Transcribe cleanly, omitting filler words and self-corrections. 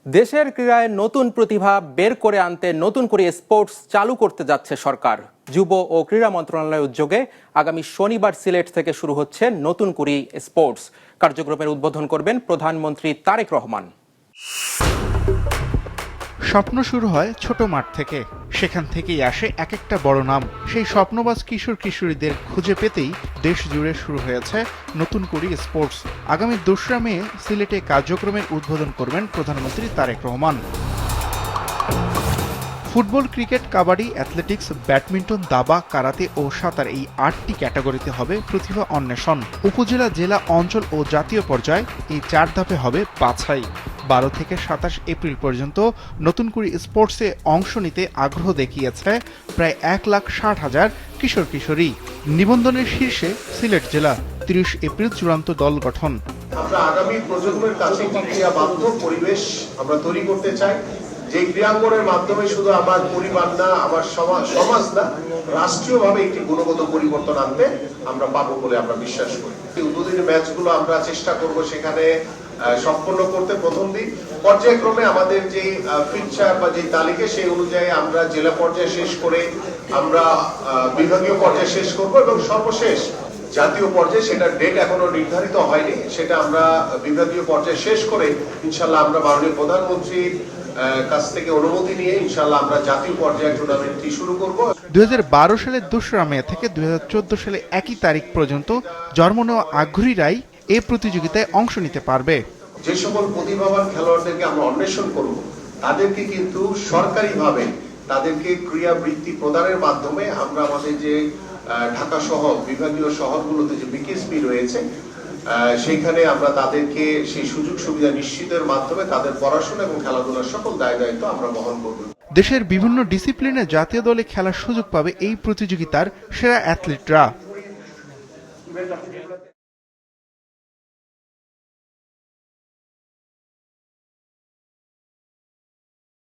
দেশের ক্রীড়ায় নতুন প্রতিভা বের করে আনতে নতুন করে স্পোর্টস চালু করতে যাচ্ছে সরকার। যুব ও ক্রীড়া মন্ত্রণালয়ের উদ্যোগে আগামী শনিবার সিলেট থেকে শুরু হচ্ছে নতুন করে স্পোর্টস কার্যক্রমের উদ্বোধন করবেন প্রধানমন্ত্রী তারেক রহমান। স্বপ্ন শুরু হয় ছোট মাঠ থেকে, সেখান থেকেই আসে এক একটা বড় নাম। সেই স্বপ্নবাজ কিশোর কিশোরীদের খুঁজে পেতেই দেশ জুড়ে শুরু হয়েছে নতুন করে স্পোর্টস। আগামী 2রা মে সিলেটে কার্যক্রমের উদ্বোধন করবেন প্রধানমন্ত্রী Tarique Rahman. Football, cricket, kabaddi, athletics, badminton, দাবা, কারাতে ও সাঁতার এই 8টি ক্যাটাগরিতে হবে প্রতিভা অন্বেষণ। উপজেলা, জেলা, অঞ্চল ও জাতীয় পর্যায়ে এই 4 ধাপে হবে বাছাই। 12 থেকে 27 এপ্রিল পর্যন্ত নতুন করে স্পোর্টসে অংশ নিতে আগ্রহ দেখিয়েছে প্রায় 1,60,000 কিশোর কিশোরী। নিবন্ধনের শীর্ষে সিলেট জেলা। 30 এপ্রিল চূড়ান্ত দল গঠন। আমরা আগামী প্রজন্মের কাছে একটি ক্রীড়া বান্ধব পরিবেশ আমরা তৈরি করতে চাই, যে ক্রীড়াঙ্গনের মাধ্যমে শুধু আমার পরিবার না, আমার সমাজ না, রাষ্ট্রীয়ভাবে একটি গুণগত পরিবর্তন আনতে আমরা পাবো বলে আমরা বিশ্বাস করি। উদ্বোধনী ম্যাচগুলো আমরা চেষ্টা করব সেখানে সম্পন্ন করতে। প্রথম দিন পর্যায়ক্রমে আমাদের যে ফিকচার বা যে তালিকা সেই অনুযায়ী আমরা জেলা পর্যায়ে শেষ করে আমরা বিভাগীয় পর্যায়ে শেষ করব এবং সর্বশেষ জাতীয় পর্যায়ে, সেটা ডেট এখনো নির্ধারিত হয়নি, সেটা আমরা বিভাগীয় পর্যায়ে শেষ করে ইনশাল্লাহ আমরা মাননীয় প্রধানমন্ত্রীর কাছ থেকে অনুমতি নিয়ে ইনশাল্লাহ আমরা জাতীয় পর্যায়ে টুর্নামেন্টটি শুরু করব। 2012 সালের 2রা মে থেকে 2014 সালে একই তারিখ পর্যন্ত জন্ম নেওয়া আগ্রহীরাই এই প্রতিযোগিতায় অংশ নিতে পারবে। যে সকল প্রতিভাবান খেলোয়াড়দেরকে আমরা অন্বেষণ করব, তাদেরকে কিন্তু সরকারিভাবে তাদেরকে ক্রীড়া বৃত্তি প্রদানের মাধ্যমে আমরা আমাদের যে ঢাকা সহ বিভাগীয় শহরগুলোতে যে বিকেএসপি রয়েছে সেইখানে আমরা তাদেরকে সেই সুযোগ সুবিধা নিশ্চিতের মাধ্যমে তাদের পড়াশোনা এবং খেলাধুলার সকল দায়-দায়িত্ব আমরা বহন করব। দেশের বিভিন্ন ডিসিপ্লিনে জাতীয় দলে খেলার সুযোগ পাবে এই প্রতিযোগিতার সেরা অ্যাথলিটরা।